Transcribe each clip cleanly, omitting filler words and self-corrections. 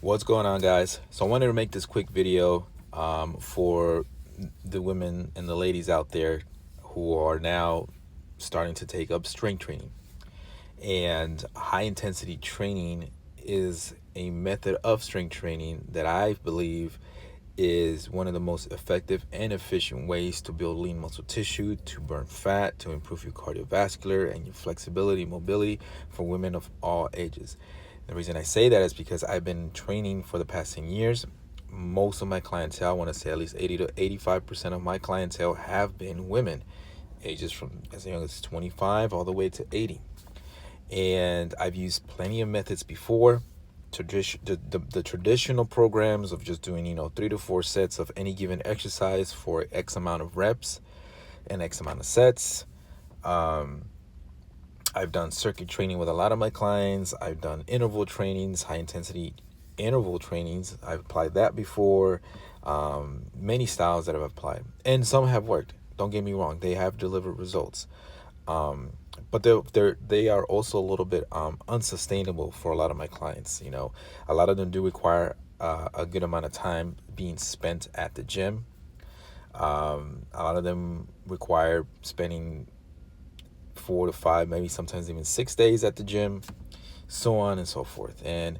What's going on, guys? So I wanted to make this quick video for the women and the ladies out there who are now starting to take up strength training. And high intensity training is a method of strength training that I believe is one of the most effective and efficient ways to build lean muscle tissue, to burn fat, to improve your cardiovascular and your flexibility, mobility for women of all ages. The reason I say that is because I've been training for the past 10 years. Most of my clientele, I want to say at least 80 to 85% of my clientele have been women, ages from as young as 25 all the way to 80. And I've used plenty of methods before. The traditional programs of just doing 3 to 4 sets of any given exercise for X amount of reps and X amount of sets. I've done circuit training with a lot of my clients. I've done interval trainings, high intensity interval trainings. I've applied that before. Many styles that I've applied, and some have worked. Don't get me wrong; they have delivered results. But they are also a little bit unsustainable for a lot of my clients. A lot of them do require a good amount of time being spent at the gym. A lot of them require spending 4 to 5, maybe sometimes even 6 days at the gym, so on and so forth. And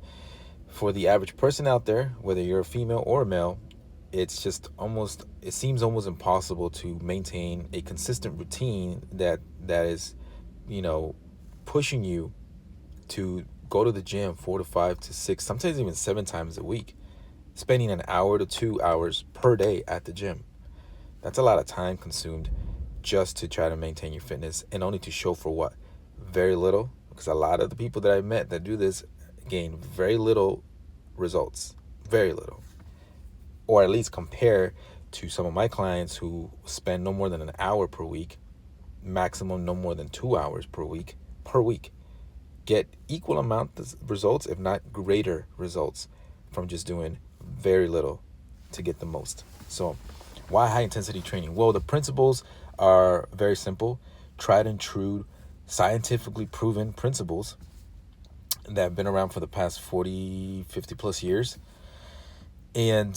for the average person out there, whether you're a female or a male, it seems almost impossible to maintain a consistent routine that is pushing you to go to the gym 4 to 5 to 6, sometimes even 7 times a week, spending an hour to 2 hours per day at the gym. That's a lot of time consumed just to try to maintain your fitness, and only to show for what? Very little. Because a lot of the people that I met that do this gain very little results. Very little. Or at least compare to some of my clients who spend no more than an hour per week, maximum no more than 2 hours per week, get equal amount of results, if not greater results, from just doing very little to get the most. So why high intensity training? Well, the principles are very simple, tried and true, scientifically proven principles that have been around for the past 40, 50 plus years. And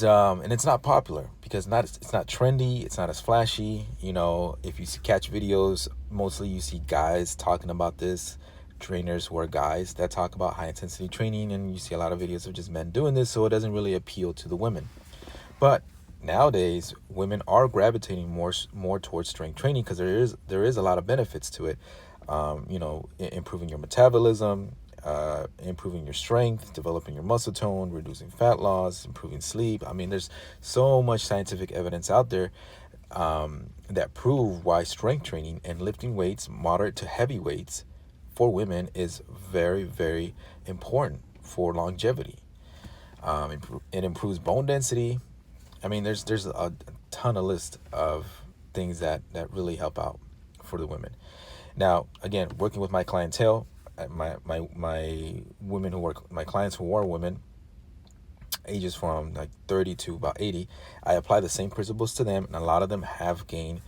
it's not popular because it's not trendy. It's not as flashy. If you catch videos, mostly you see guys talking about this, trainers who are guys that talk about high intensity training, and you see a lot of videos of just men doing this, so it doesn't really appeal to the women. But nowadays, women are gravitating more towards strength training because there is a lot of benefits to it. Improving your metabolism, improving your strength, developing your muscle tone, reducing fat loss, improving sleep. I mean, there's so much scientific evidence out there that prove why strength training and lifting weights, moderate to heavy weights, for women is very, very important for longevity. It improves bone density. I mean, there's a ton of list of things that really help out for the women. Now, again, working with my clientele, my women who work, my clients who are women, ages from like 30 to about 80, I apply the same principles to them, and a lot of them have gained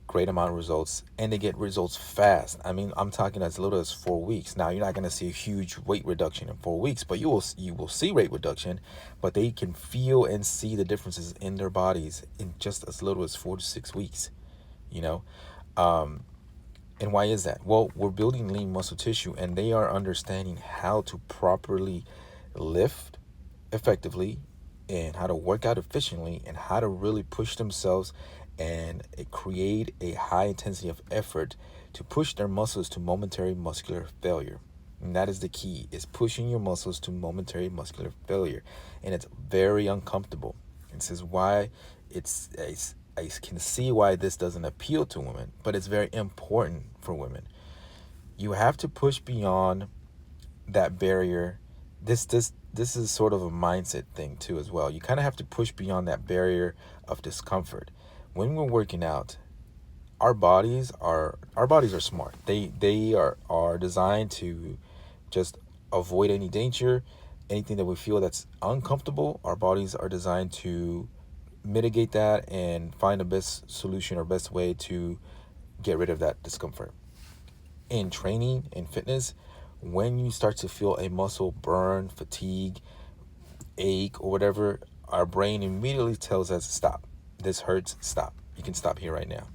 great amount of results, and they get results fast. I mean, I'm talking as little as 4 weeks. Now, you're not going to see a huge weight reduction in 4 weeks, but you will see weight reduction, but they can feel and see the differences in their bodies in just as little as 4 to 6 weeks, and why is that? Well, we're building lean muscle tissue, and they are understanding how to properly lift effectively, and how to work out efficiently, and how to really push themselves and create a high intensity of effort to push their muscles to momentary muscular failure. And that is the key, is pushing your muscles to momentary muscular failure. And it's very uncomfortable. This is why I can see why this doesn't appeal to women, but it's very important for women. You have to push beyond that barrier. This is sort of a mindset thing too as well. You kind of have to push beyond that barrier of discomfort. When we're working out, our bodies are smart. They are designed to just avoid any danger, anything that we feel that's uncomfortable. Our bodies are designed to mitigate that and find the best solution or best way to get rid of that discomfort. In training, in fitness, when you start to feel a muscle burn, fatigue, ache or whatever, our brain immediately tells us stop. This hurts, stop. You can stop here right now.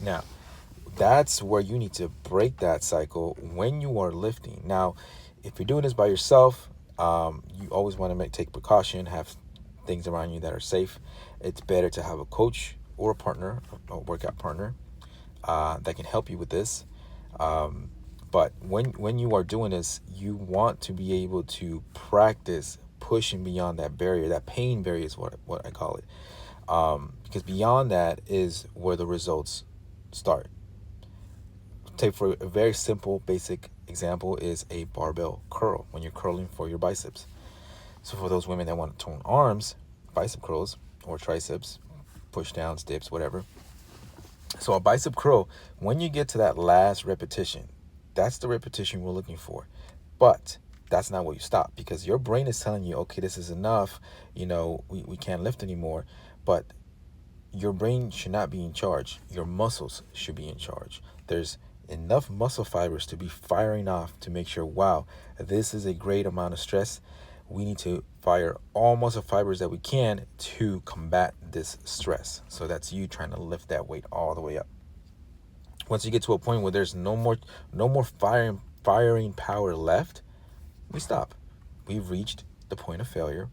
Now, that's where you need to break that cycle when you are lifting. Now, if you're doing this by yourself, you always want to take precaution, have things around you that are safe. It's better to have a coach or a partner, a workout partner, that can help you with this. But when you are doing this, you want to be able to practice pushing beyond that barrier. That pain barrier is what I call it. Because beyond that is where the results start. Take for a very simple, basic example is a barbell curl when you're curling for your biceps. So for those women that want to tone arms, bicep curls or triceps, push downs, dips, whatever. So a bicep curl, when you get to that last repetition, that's the repetition we're looking for. But that's not where you stop, because your brain is telling you, okay, this is enough. We can't lift anymore. But your brain should not be in charge. Your muscles should be in charge. There's enough muscle fibers to be firing off to make sure, wow, this is a great amount of stress. We need to fire all muscle fibers that we can to combat this stress. So that's you trying to lift that weight all the way up. Once you get to a point where there's no more firing power left, we stop. We've reached the point of failure.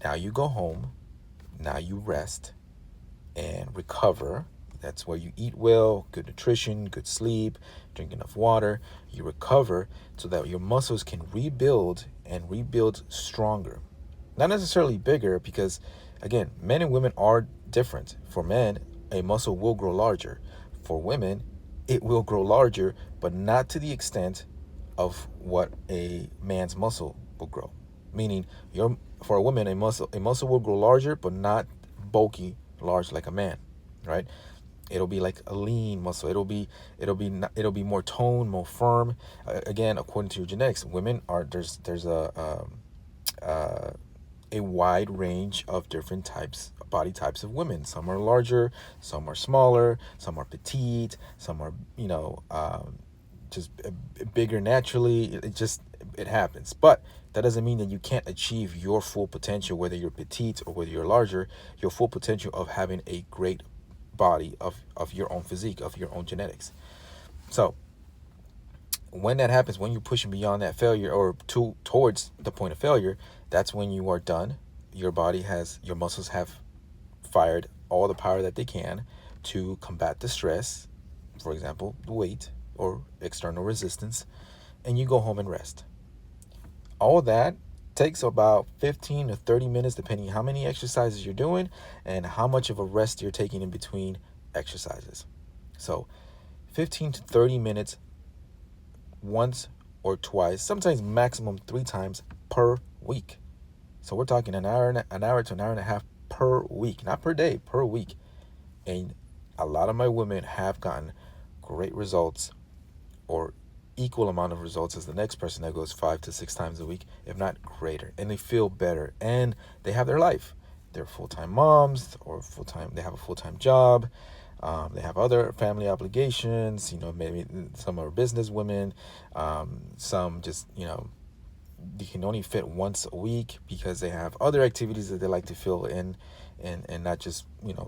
Now you go home. Now you rest and recover. That's where you eat well, good nutrition, good sleep, drink enough water. You recover so that your muscles can rebuild and rebuild stronger. Not necessarily bigger, because, again, men and women are different. For men, a muscle will grow larger. For women, it will grow larger, but not to the extent of what a man's muscle will grow. Meaning, for a woman, a muscle will grow larger, but not bulky, large like a man, right? It'll be like a lean muscle. It'll be more toned, more firm. Again, according to your genetics, women are there's a wide range of different body types of women. Some are larger, some are smaller, some are petite, some are just bigger naturally. It happens, but that doesn't mean that you can't achieve your full potential, whether you're petite or whether you're larger. Your full potential of having a great body of your own physique, of your own genetics. So when that happens, when you're pushing beyond that failure or towards the point of failure, that's when you are done. Your muscles have fired all the power that they can to combat the stress, for example, weight or external resistance, and you go home and rest. All that takes about 15 to 30 minutes, depending how many exercises you're doing and how much of a rest you're taking in between exercises. So 15 to 30 minutes once or twice, sometimes maximum 3 times per week. So we're talking an hour to an hour and a half per week, not per day, per week. And a lot of my women have gotten great results, or equal amount of results as the next person that goes 5 to 6 times a week, if not greater, and they feel better, and they have their life. They're full-time moms, or they have a full-time job. They have other family obligations. Maybe some are business women. Some just, they can only fit once a week because they have other activities that they like to fill in, and not just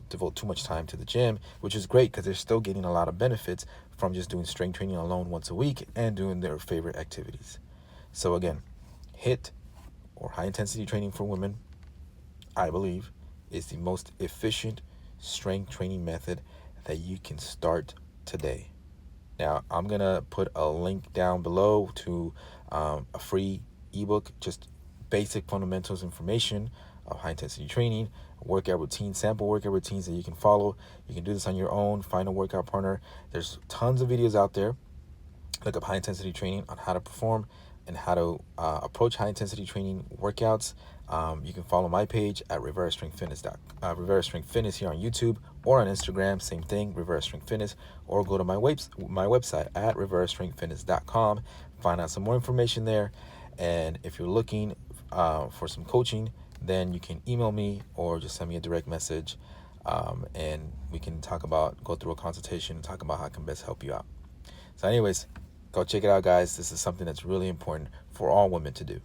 devote too much time to the gym, which is great because they're still getting a lot of benefits from just doing strength training alone once a week and doing their favorite activities. So again, HIIT, or high intensity training for women, I believe, is the most efficient strength training method that you can start today. Now, I'm gonna put a link down below to a free ebook, just basic fundamentals information of high intensity training, workout routine, sample workout routines that you can follow. You can do this on your own, find a workout partner. There's tons of videos out there. Look up high intensity training on how to perform and how to approach high intensity training workouts. You can follow my page at Rivera Strength Fitness here on YouTube, or on Instagram, same thing, Rivera Strength Fitness, or go to my website at riverastrengthfitness.com. Find out some more information there. And if you're looking for some coaching, then you can email me or just send me a direct message, and we can go through a consultation and talk about how I can best help you out. So anyways, go check it out, guys. This is something that's really important for all women to do.